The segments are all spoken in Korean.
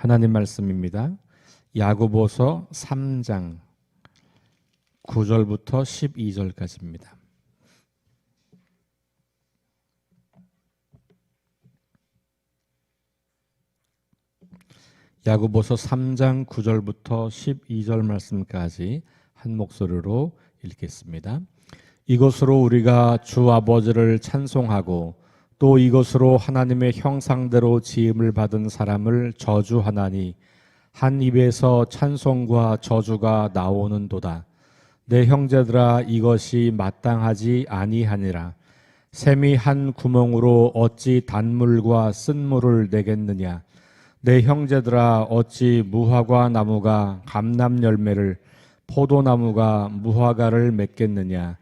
하나님 말씀입니다. 야고보서 3장 9절부터 12절까지입니다. 야고보서 3장 9절부터 12절 말씀까지 한 목소리로 읽겠습니다. 이것으로 우리가 주 아버지를 찬송하고 또 이것으로 하나님의 형상대로 지음을 받은 사람을 저주하나니 한 입에서 찬송과 저주가 나오는도다. 내 형제들아, 이것이 마땅하지 아니하니라. 샘이 한 구멍으로 어찌 단물과 쓴물을 내겠느냐. 내 형제들아, 어찌 무화과 나무가 감람 열매를, 포도나무가 무화과를 맺겠느냐.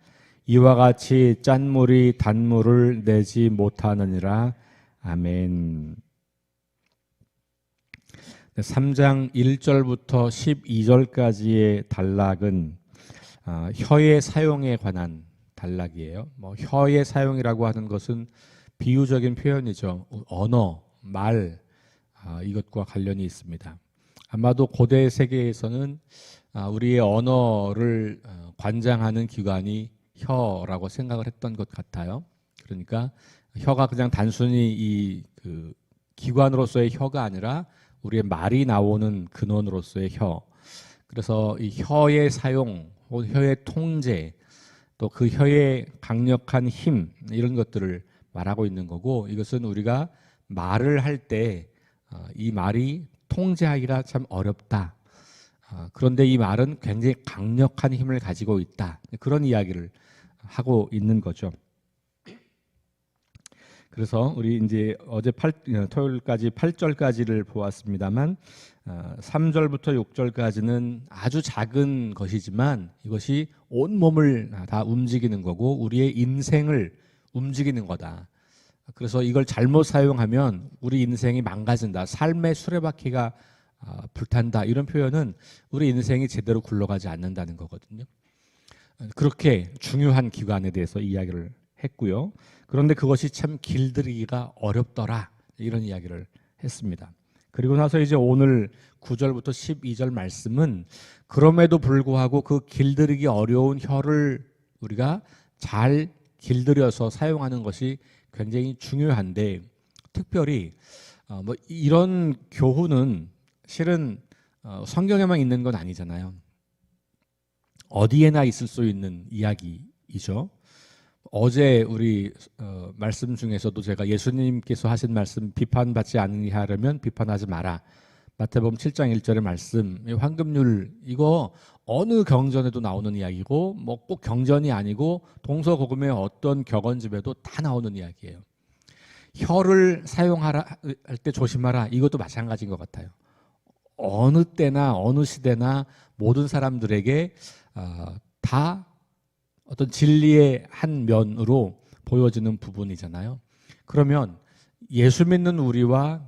이와 같이 짠물이 단물을 내지 못하느니라. 아멘. 3장 1절부터 12절까지의 단락은 혀의 사용에 관한 단락이에요. 혀의 사용이라고 하는 것은 비유적인 표현이죠. 언어, 말, 이것과 관련이 있습니다. 아마도 고대 세계에서는 우리의 언어를 관장하는 기관이 혀라고 생각을 했던 것 같아요. 그러니까 혀가 그냥 단순히 그 기관으로서의 혀가 아니라 우리의 말이 나오는 근원으로서의 혀. 그래서 이 혀의 사용, 혹은 혀의 통제, 또 그 혀의 강력한 힘, 이런 것들을 말하고 있는 거고, 이것은 우리가 말을 할 때 이 말이 통제하기가 참 어렵다. 그런데 이 말은 굉장히 강력한 힘을 가지고 있다. 그런 이야기를 하고 있는 거죠. 그래서 우리 이제 어제 토요일까지 8절까지를 보았습니다만 3절부터 6절까지는 아주 작은 것이지만 이것이 온 몸을 다 움직이는 거고 우리의 인생을 움직이는 거다. 그래서 이걸 잘못 사용하면 우리 인생이 망가진다. 삶의 수레바퀴가 불탄다. 이런 표현은 우리 인생이 제대로 굴러가지 않는다는 거거든요. 그렇게 중요한 기관에 대해서 이야기를 했고요. 그런데 그것이 참 길들이기가 어렵더라. 이런 이야기를 했습니다. 그리고 나서 이제 오늘 9절부터 12절 말씀은 그럼에도 불구하고 그 길들이기 어려운 혀를 우리가 잘 길들여서 사용하는 것이 굉장히 중요한데, 특별히 이런 교훈은 실은 성경에만 있는 건 아니잖아요. 어디에나 있을 수 있는 이야기이죠. 어제 우리 말씀 중에서도 제가 예수님께서 하신 말씀, 비판받지 않게 하려면 비판하지 마라. 마태복음 7장 1절의 말씀, 황금률, 이거 어느 경전에도 나오는 이야기고 꼭 경전이 아니고 동서고금의 어떤 격언집에도 다 나오는 이야기예요. 혀를 사용하라 할 때 조심하라. 이것도 마찬가지인 것 같아요. 어느 때나 어느 시대나 모든 사람들에게 다 어떤 진리의 한 면으로 보여지는 부분이잖아요. 그러면 예수 믿는 우리와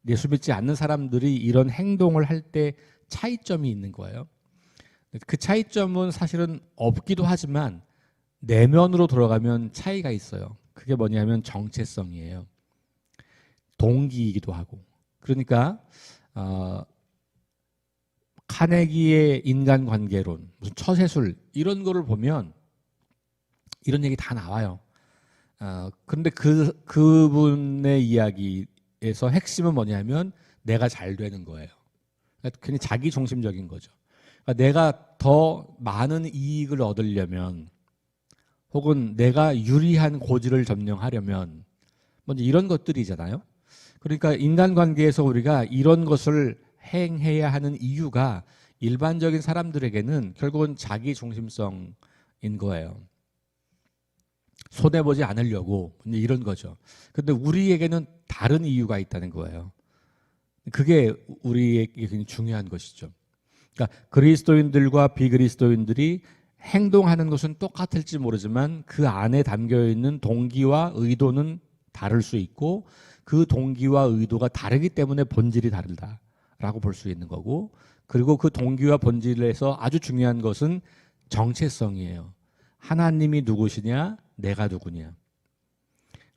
예수 믿지 않는 사람들이 이런 행동을 할 때 차이점이 있는 거예요. 그 차이점은 사실은 없기도 하지만 내면으로 들어가면 차이가 있어요. 그게 뭐냐면 정체성이에요. 동기이기도 하고. 그러니까 카네기의 인간관계론, 무슨 처세술 이런 거를 보면 이런 얘기 다 나와요. 그런데 그분의 이야기에서 핵심은 뭐냐면 내가 잘 되는 거예요. 그냥 자기 중심적인 거죠. 그러니까 내가 더 많은 이익을 얻으려면 혹은 내가 유리한 고지를 점령하려면 먼저 이런 것들이잖아요. 그러니까 인간관계에서 우리가 이런 것을 행해야 하는 이유가 일반적인 사람들에게는 결국은 자기 중심성인 거예요. 손해보지 않으려고 이런 거죠. 근데 우리에게는 다른 이유가 있다는 거예요. 그게 우리에게 굉장히 중요한 것이죠. 그러니까 그리스도인들과 비그리스도인들이 행동하는 것은 똑같을지 모르지만 그 안에 담겨있는 동기와 의도는 다를 수 있고 그 동기와 의도가 다르기 때문에 본질이 다르다라고 볼 수 있는 거고, 그리고 그 동기와 본질에서 아주 중요한 것은 정체성이에요. 하나님이 누구시냐, 내가 누구냐.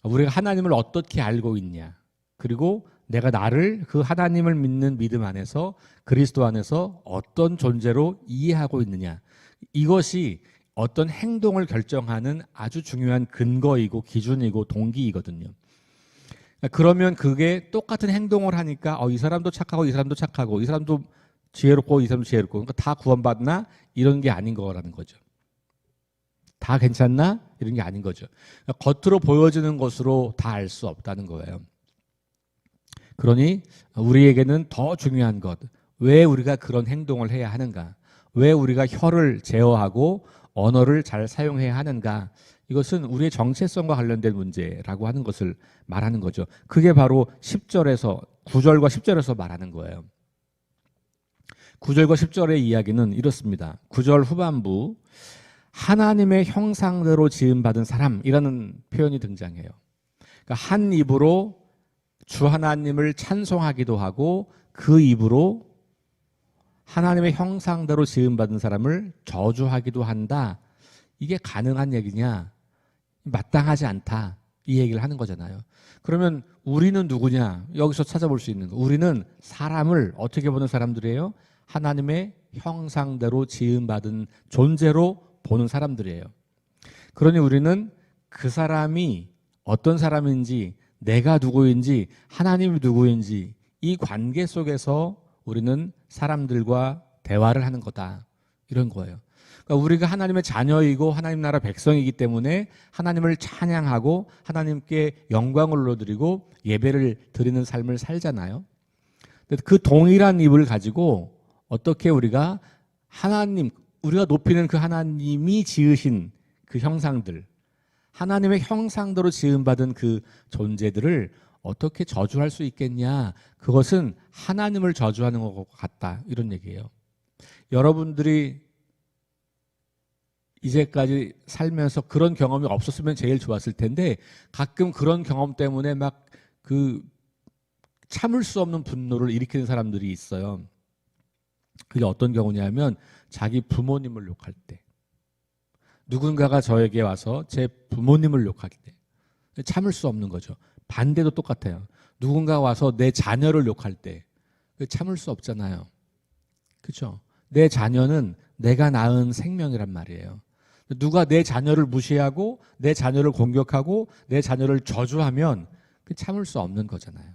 우리가 하나님을 어떻게 알고 있냐, 그리고 내가 나를 그 하나님을 믿는 믿음 안에서 그리스도 안에서 어떤 존재로 이해하고 있느냐. 이것이 어떤 행동을 결정하는 아주 중요한 근거이고 기준이고 동기이거든요. 그러면 그게 똑같은 행동을 하니까 이 사람도 착하고 이 사람도 착하고 이 사람도 지혜롭고 이 사람도 지혜롭고 그러니까 다 구원받나? 이런 게 아닌 거라는 거죠. 다 괜찮나? 이런 게 아닌 거죠. 겉으로 보여지는 것으로 다 알 수 없다는 거예요. 그러니 우리에게는 더 중요한 것, 왜 우리가 그런 행동을 해야 하는가? 왜 우리가 혀를 제어하고 언어를 잘 사용해야 하는가? 이것은 우리의 정체성과 관련된 문제라고 하는 것을 말하는 거죠. 그게 바로 10절에서 9절과 10절에서 말하는 거예요. 9절과 10절의 이야기는 이렇습니다. 9절 후반부 하나님의 형상대로 지음받은 사람이라는 표현이 등장해요. 그러니까 한 입으로 주 하나님을 찬송하기도 하고 그 입으로 하나님의 형상대로 지음받은 사람을 저주하기도 한다. 이게 가능한 얘기냐? 마땅하지 않다. 이 얘기를 하는 거잖아요. 그러면 우리는 누구냐? 여기서 찾아볼 수 있는 거. 우리는 사람을 어떻게 보는 사람들이에요? 하나님의 형상대로 지음받은 존재로 보는 사람들이에요. 그러니 우리는 그 사람이 어떤 사람인지, 내가 누구인지, 하나님이 누구인지 이 관계 속에서 우리는 사람들과 대화를 하는 거다. 이런 거예요. 그러니까 우리가 하나님의 자녀이고 하나님 나라 백성이기 때문에 하나님을 찬양하고 하나님께 영광을 올려드리고 예배를 드리는 삶을 살잖아요. 그 동일한 입을 가지고 어떻게 우리가 하나님, 우리가 높이는 그 하나님이 지으신 그 형상들, 하나님의 형상대로 지음받은 그 존재들을 어떻게 저주할 수 있겠냐? 그것은 하나님을 저주하는 것 같다. 이런 얘기예요. 여러분들이 이제까지 살면서 그런 경험이 없었으면 제일 좋았을 텐데 가끔 그런 경험 때문에 막 그 참을 수 없는 분노를 일으키는 사람들이 있어요. 그게 어떤 경우냐면 자기 부모님을 욕할 때, 누군가가 저에게 와서 제 부모님을 욕할 때 참을 수 없는 거죠. 반대도 똑같아요. 누군가 와서 내 자녀를 욕할 때 참을 수 없잖아요. 그렇죠? 내 자녀는 내가 낳은 생명이란 말이에요. 누가 내 자녀를 무시하고 내 자녀를 공격하고 내 자녀를 저주하면 참을 수 없는 거잖아요.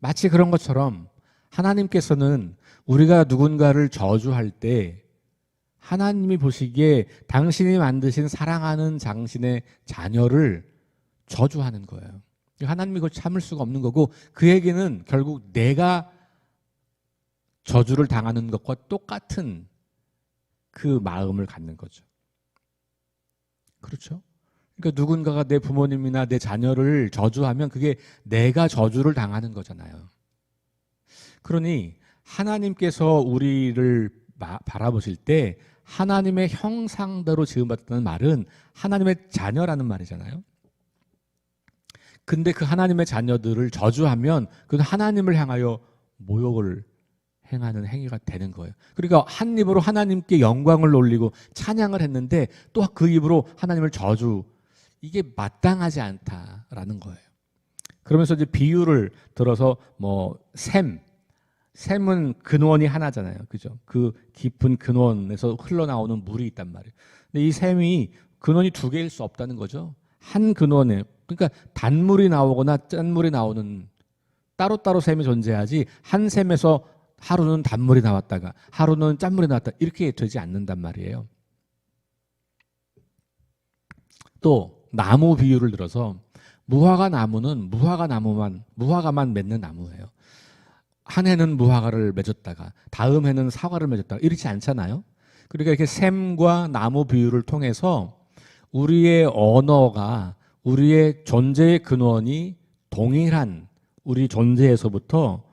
마치 그런 것처럼 하나님께서는 우리가 누군가를 저주할 때 하나님이 보시기에 당신이 만드신 사랑하는 당신의 자녀를 저주하는 거예요. 하나님이 그걸 참을 수가 없는 거고 그 얘기는 결국 내가 저주를 당하는 것과 똑같은 그 마음을 갖는 거죠. 그렇죠? 그러니까 누군가가 내 부모님이나 내 자녀를 저주하면 그게 내가 저주를 당하는 거잖아요. 그러니 하나님께서 우리를 바라보실 때 하나님의 형상대로 지음받았다는 말은 하나님의 자녀라는 말이잖아요. 근데 그 하나님의 자녀들을 저주하면 그건 하나님을 향하여 모욕을 행하는 행위가 되는 거예요. 그러니까 한 입으로 하나님께 영광을 올리고 찬양을 했는데 또 그 입으로 하나님을 저주, 이게 마땅하지 않다라는 거예요. 그러면서 이제 비유를 들어서 샘은 근원이 하나잖아요. 그죠? 그 깊은 근원에서 흘러나오는 물이 있단 말이에요. 근데 이 샘이 근원이 두 개일 수 없다는 거죠. 한 근원에, 그러니까 단물이 나오거나 짠물이 나오는 따로따로 샘이 존재하지 한 샘에서 하루는 단물이 나왔다가 하루는 짠물이 나왔다 이렇게 되지 않는단 말이에요. 또 나무 비유를 들어서 무화과 나무는 무화과만 맺는 나무예요. 한 해는 무화과를 맺었다가 다음 해는 사과를 맺었다가 이렇지 않잖아요. 그러니까 이렇게 샘과 나무 비유를 통해서 우리의 언어가 우리의 존재의 근원이 동일한 우리 존재에서부터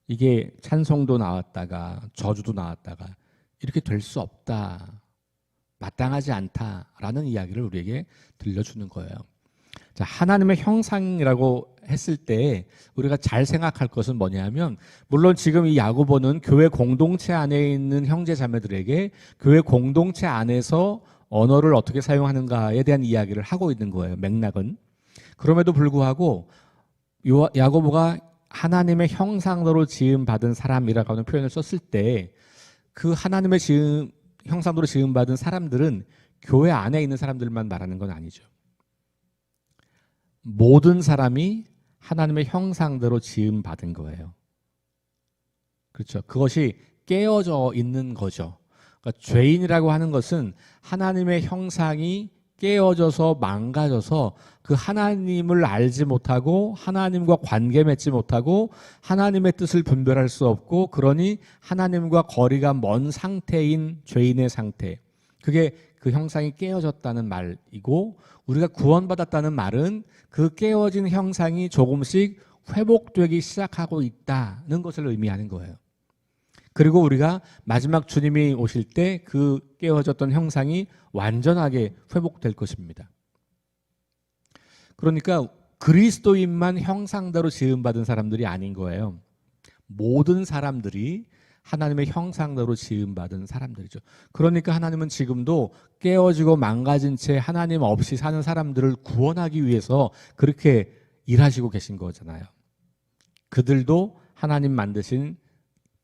이게 찬송도 나왔다가 저주도 나왔다가 이렇게 될 수 없다. 마땅하지 않다라는 이야기를 우리에게 들려주는 거예요. 자, 하나님의 형상이라고 했을 때 우리가 잘 생각할 것은 뭐냐면 물론 지금 이 야고보는 교회 공동체 안에 있는 형제 자매들에게 교회 공동체 안에서 언어를 어떻게 사용하는가에 대한 이야기를 하고 있는 거예요. 맥락은. 그럼에도 불구하고 야고보가 하나님의 형상대로 지음 받은 사람이라고 하는 표현을 썼을 때 그 하나님의 형상대로 지음 받은 사람들은 교회 안에 있는 사람들만 말하는 건 아니죠. 모든 사람이 하나님의 형상대로 지음 받은 거예요. 그렇죠. 그것이 깨어져 있는 거죠. 그러니까 죄인이라고 하는 것은 하나님의 형상이 깨어져서 망가져서 그 하나님을 알지 못하고 하나님과 관계 맺지 못하고 하나님의 뜻을 분별할 수 없고 그러니 하나님과 거리가 먼 상태인 죄인의 상태. 그게 그 형상이 깨어졌다는 말이고 우리가 구원받았다는 말은 그 깨어진 형상이 조금씩 회복되기 시작하고 있다는 것을 의미하는 거예요. 그리고 우리가 마지막 주님이 오실 때 그 깨어졌던 형상이 완전하게 회복될 것입니다. 그러니까 그리스도인만 형상대로 지음받은 사람들이 아닌 거예요. 모든 사람들이 하나님의 형상대로 지음받은 사람들이죠. 그러니까 하나님은 지금도 깨어지고 망가진 채 하나님 없이 사는 사람들을 구원하기 위해서 그렇게 일하시고 계신 거잖아요. 그들도 하나님 만드신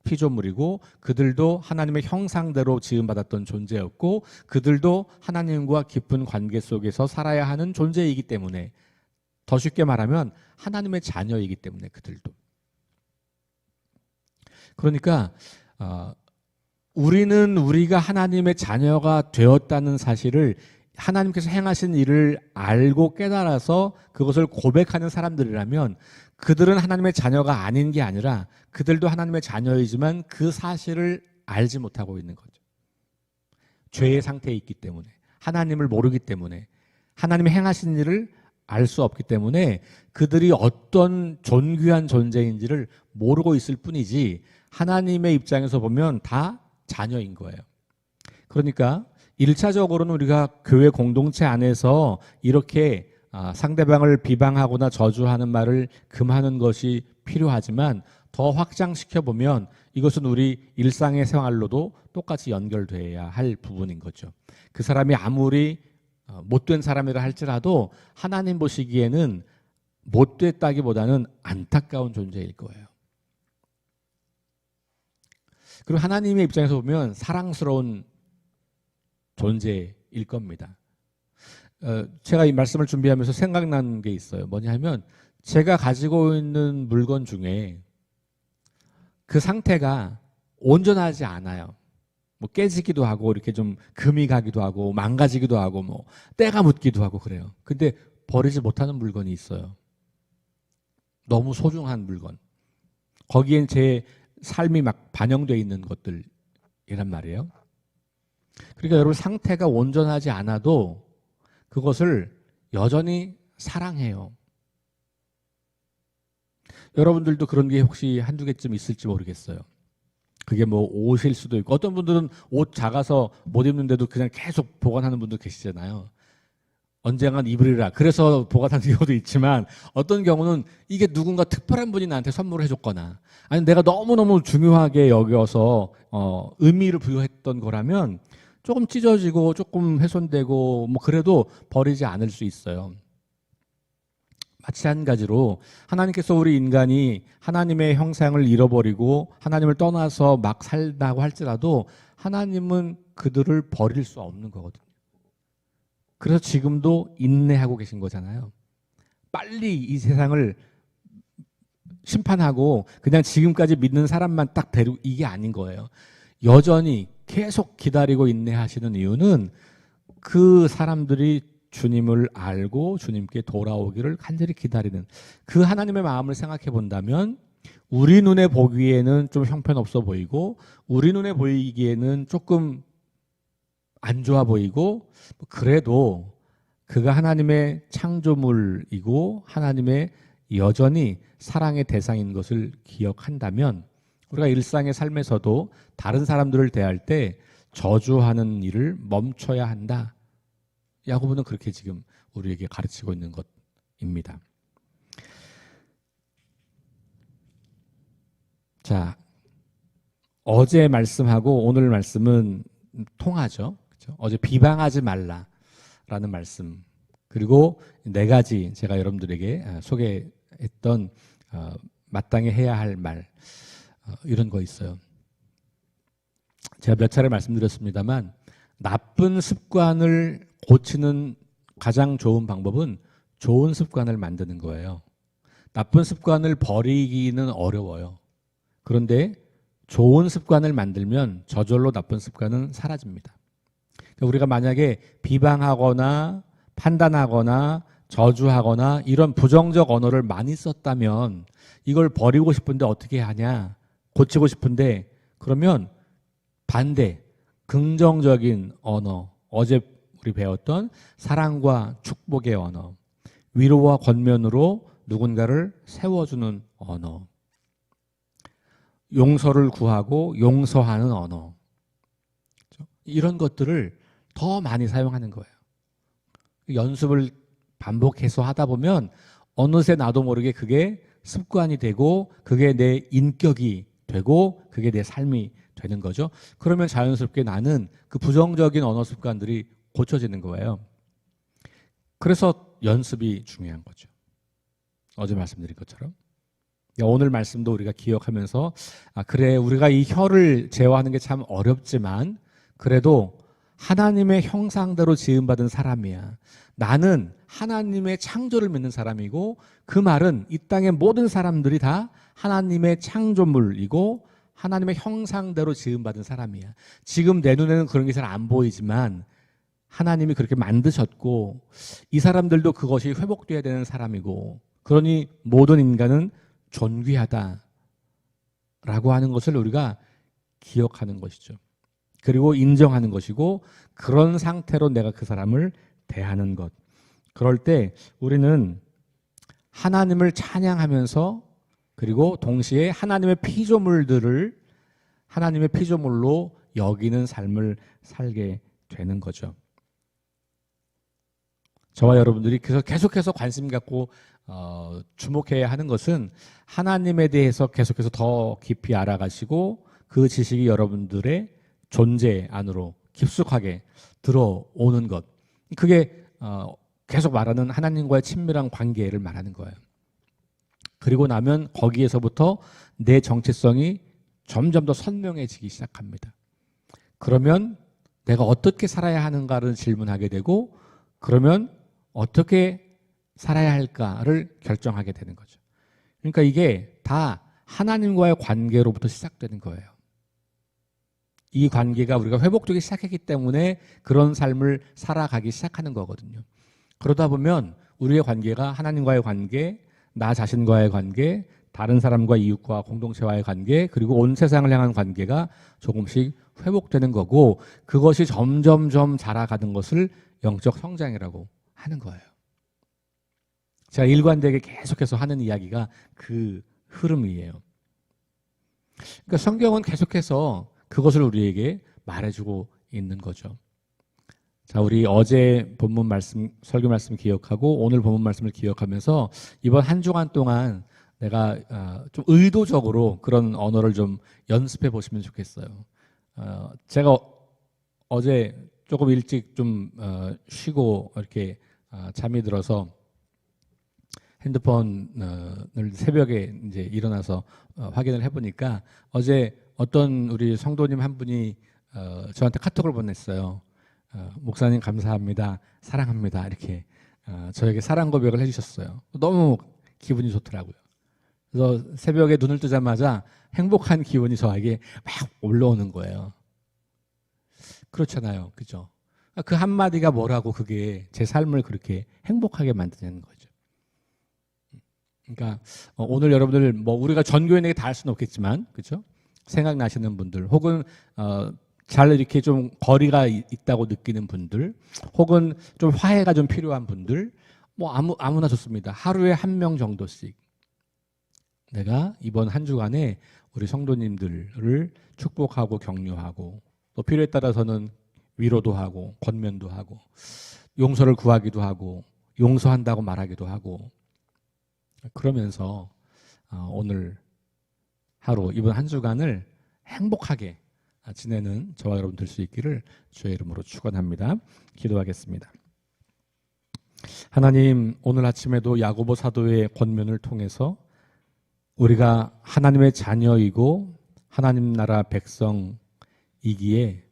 피조물이고 그들도 하나님의 형상대로 지음받았던 존재였고 그들도 하나님과 깊은 관계 속에서 살아야 하는 존재이기 때문에 더 쉽게 말하면 하나님의 자녀이기 때문에 그들도. 그러니까 우리는 우리가 하나님의 자녀가 되었다는 사실을 하나님께서 행하신 일을 알고 깨달아서 그것을 고백하는 사람들이라면 그들은 하나님의 자녀가 아닌 게 아니라 그들도 하나님의 자녀이지만 그 사실을 알지 못하고 있는 거죠. 죄의 상태에 있기 때문에 하나님을 모르기 때문에 하나님이 행하신 일을 알 수 없기 때문에 그들이 어떤 존귀한 존재인지를 모르고 있을 뿐이지 하나님의 입장에서 보면 다 자녀인 거예요. 그러니까 1차적으로는 우리가 교회 공동체 안에서 이렇게 상대방을 비방하거나 저주하는 말을 금하는 것이 필요하지만 더 확장시켜 보면 이것은 우리 일상의 생활로도 똑같이 연결돼야 할 부분인 거죠. 그 사람이 아무리 못된 사람이라 할지라도 하나님 보시기에는 못됐다기보다는 안타까운 존재일 거예요. 그리고 하나님의 입장에서 보면 사랑스러운 존재일 겁니다. 제가 이 말씀을 준비하면서 생각난 게 있어요. 뭐냐 하면 제가 가지고 있는 물건 중에 그 상태가 온전하지 않아요. 뭐 깨지기도 하고 이렇게 좀 금이 가기도 하고 망가지기도 하고 뭐 때가 묻기도 하고 그래요. 근데 버리지 못하는 물건이 있어요. 너무 소중한 물건. 거기엔 제 삶이 막 반영되어 있는 것들이란 말이에요. 그러니까 여러분 상태가 온전하지 않아도 그것을 여전히 사랑해요. 여러분들도 그런 게 혹시 한두 개쯤 있을지 모르겠어요. 그게 뭐 옷일 수도 있고 어떤 분들은 옷 작아서 못 입는데도 그냥 계속 보관하는 분도 계시잖아요. 언젠간 입으리라 그래서 보관하는 경우도 있지만 어떤 경우는 이게 누군가 특별한 분이 나한테 선물을 해줬거나 아니 내가 너무너무 중요하게 여겨서 의미를 부여했던 거라면 조금 찢어지고 조금 훼손되고 뭐 그래도 버리지 않을 수 있어요. 마찬가지로 하나님께서 우리 인간이 하나님의 형상을 잃어버리고 하나님을 떠나서 막 살다고 할지라도 하나님은 그들을 버릴 수 없는 거거든요. 그래서 지금도 인내하고 계신 거잖아요. 빨리 이 세상을 심판하고 그냥 지금까지 믿는 사람만 딱 데리고 이게 아닌 거예요. 여전히 계속 기다리고 인내하시는 이유는 그 사람들이 주님을 알고 주님께 돌아오기를 간절히 기다리는 그 하나님의 마음을 생각해 본다면 우리 눈에 보기에는 좀 형편없어 보이고 우리 눈에 보이기에는 조금 안 좋아 보이고 그래도 그가 하나님의 창조물이고 하나님의 여전히 사랑의 대상인 것을 기억한다면 우리가 일상의 삶에서도 다른 사람들을 대할 때 저주하는 일을 멈춰야 한다. 야고보는 그렇게 지금 우리에게 가르치고 있는 것입니다. 자, 어제 말씀하고 오늘 말씀은 통하죠. 그렇죠? 어제 비방하지 말라라는 말씀 그리고 네 가지 제가 여러분들에게 소개했던 마땅히 해야 할 말, 이런 거 있어요. 제가 몇 차례 말씀드렸습니다만 나쁜 습관을 고치는 가장 좋은 방법은 좋은 습관을 만드는 거예요. 나쁜 습관을 버리기는 어려워요. 그런데 좋은 습관을 만들면 저절로 나쁜 습관은 사라집니다. 그러니까 우리가 만약에 비방하거나 판단하거나 저주하거나 이런 부정적 언어를 많이 썼다면 이걸 버리고 싶은데 어떻게 하냐? 고치고 싶은데 그러면 반대, 긍정적인 언어, 어제 우리 배웠던 사랑과 축복의 언어, 위로와 권면으로 누군가를 세워주는 언어, 용서를 구하고 용서하는 언어, 이런 것들을 더 많이 사용하는 거예요. 연습을 반복해서 하다 보면 어느새 나도 모르게 그게 습관이 되고 그게 내 인격이 되고 그게 내 삶이 되는 거죠. 그러면 자연스럽게 나는 그 부정적인 언어 습관들이 고쳐지는 거예요. 그래서 연습이 중요한 거죠. 어제 말씀드린 것처럼. 오늘 말씀도 우리가 기억하면서 그래 우리가 이 혀를 제어하는 게 참 어렵지만 그래도 하나님의 형상대로 지음받은 사람이야. 나는 하나님의 창조를 믿는 사람이고 그 말은 이 땅의 모든 사람들이 다 하나님의 창조물이고 하나님의 형상대로 지음받은 사람이야. 지금 내 눈에는 그런 게 잘 안 보이지만 하나님이 그렇게 만드셨고 이 사람들도 그것이 회복돼야 되는 사람이고 그러니 모든 인간은 존귀하다라고 하는 것을 우리가 기억하는 것이죠. 그리고 인정하는 것이고 그런 상태로 내가 그 사람을 대하는 것. 그럴 때 우리는 하나님을 찬양하면서 그리고 동시에 하나님의 피조물들을 하나님의 피조물로 여기는 삶을 살게 되는 거죠. 저와 여러분들이 계속해서 관심 갖고 주목해야 하는 것은 하나님에 대해서 계속해서 더 깊이 알아가시고 그 지식이 여러분들의 존재 안으로 깊숙하게 들어오는 것. 그게 계속 말하는 하나님과의 친밀한 관계를 말하는 거예요. 그리고 나면 거기에서부터 내 정체성이 점점 더 선명해지기 시작합니다. 그러면 내가 어떻게 살아야 하는가를 질문하게 되고 그러면 어떻게 살아야 할까를 결정하게 되는 거죠. 그러니까 이게 다 하나님과의 관계로부터 시작되는 거예요. 이 관계가 우리가 회복되기 시작했기 때문에 그런 삶을 살아가기 시작하는 거거든요. 그러다 보면 우리의 관계가 하나님과의 관계, 나 자신과의 관계, 다른 사람과 이웃과 공동체와의 관계, 그리고 온 세상을 향한 관계가 조금씩 회복되는 거고 그것이 점점점 자라가는 것을 영적 성장이라고 하는 거예요. 제가 일관되게 계속해서 하는 이야기가 그 흐름이에요. 그러니까 성경은 계속해서 그것을 우리에게 말해주고 있는 거죠. 자, 우리 어제 본문 말씀, 설교 말씀 기억하고 오늘 본문 말씀을 기억하면서 이번 한 주간 동안 내가 좀 의도적으로 그런 언어를 좀 연습해 보시면 좋겠어요. 제가 어제 조금 일찍 좀 쉬고 이렇게 잠이 들어서 핸드폰을 새벽에 이제 일어나서 확인을 해보니까 어제 어떤 우리 성도님 한 분이 저한테 카톡을 보냈어요. 목사님 감사합니다. 사랑합니다. 이렇게 저에게 사랑 고백을 해주셨어요. 너무 기분이 좋더라고요. 그래서 새벽에 눈을 뜨자마자 행복한 기분이 저에게 막 올라오는 거예요. 그렇잖아요. 그죠? 그 한마디가 뭐라고 그게 제 삶을 그렇게 행복하게 만드는 거죠. 그러니까 오늘 여러분들 뭐 우리가 전교인에게 다 할 수는 없겠지만 그렇죠? 생각나시는 분들 혹은 잘 이렇게 좀 거리가 있다고 느끼는 분들 혹은 좀 화해가 좀 필요한 분들 뭐 아무나 좋습니다. 하루에 한 명 정도씩 내가 이번 한 주간에 우리 성도님들을 축복하고 격려하고 또 필요에 따라서는 위로도 하고 권면도 하고 용서를 구하기도 하고 용서한다고 말하기도 하고 그러면서 오늘 하루 이번 한 주간을 행복하게 지내는 저와 여러분 될 수 있기를 주의 이름으로 축원합니다. 기도하겠습니다. 하나님 오늘 아침에도 야고보 사도의 권면을 통해서 우리가 하나님의 자녀이고 하나님 나라 백성이기에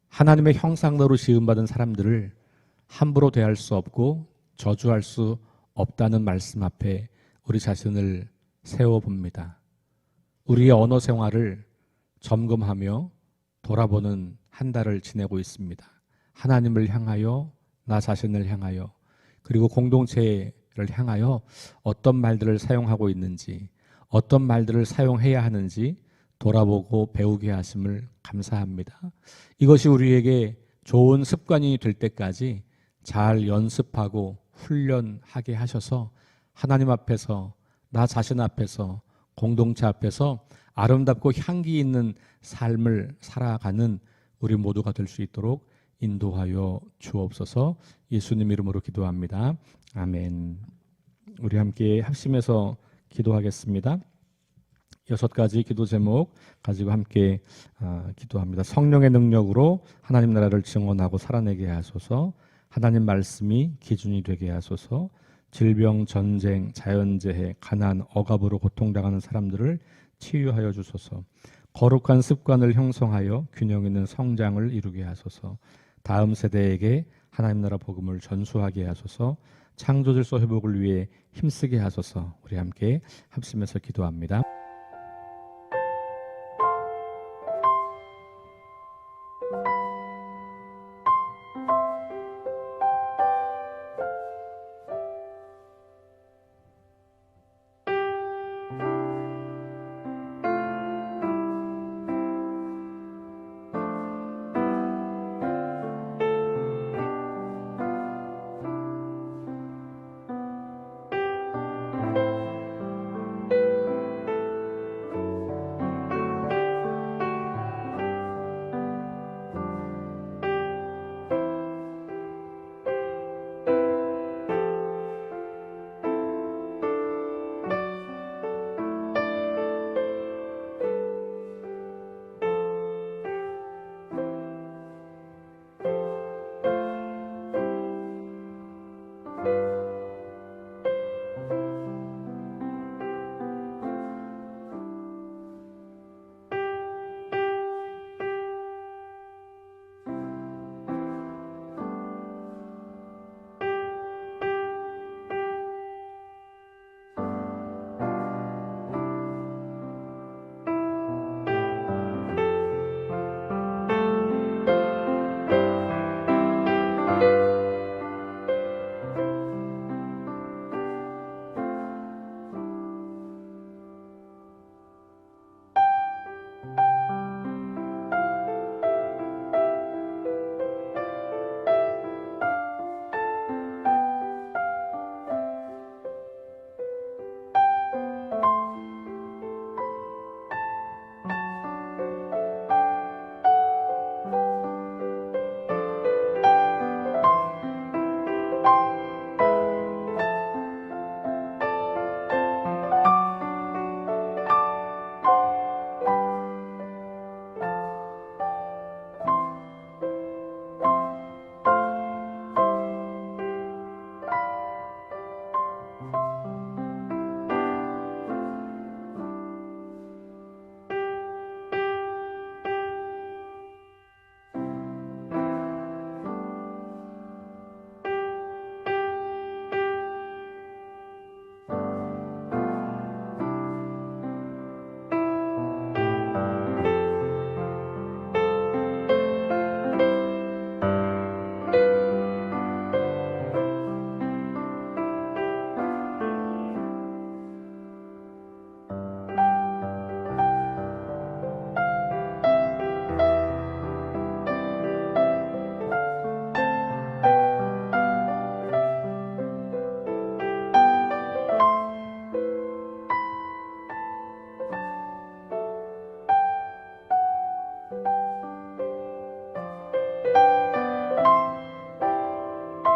하나님의 형상대로 지음받은 사람들을 함부로 대할 수 없고 저주할 수 없다는 말씀 앞에 우리 자신을 세워봅니다. 우리의 언어 생활을 점검하며 돌아보는 한 달을 지내고 있습니다. 하나님을 향하여, 나 자신을 향하여, 그리고 공동체를 향하여 어떤 말들을 사용하고 있는지, 어떤 말들을 사용해야 하는지 돌아보고 배우게 하심을 감사합니다. 이것이 우리에게 좋은 습관이 될 때까지 잘 연습하고 훈련하게 하셔서 하나님 앞에서, 나 자신 앞에서, 공동체 앞에서 아름답고 향기 있는 삶을 살아가는 우리 모두가 될 수 있도록 인도하여 주옵소서. 예수님 이름으로 기도합니다. 아멘. 우리 함께 합심해서 기도하겠습니다. 6가지 기도 제목 가지고 함께 기도합니다. 성령의 능력으로 하나님 나라를 증언하고 살아내게 하소서. 하나님 말씀이 기준이 되게 하소서. 질병, 전쟁, 자연재해, 가난, 억압으로 고통당하는 사람들을 치유하여 주소서. 거룩한 습관을 형성하여 균형 있는 성장을 이루게 하소서. 다음 세대에게 하나님 나라 복음을 전수하게 하소서. 창조질서 회복을 위해 힘쓰게 하소서. 우리 함께 합심해서 기도합니다.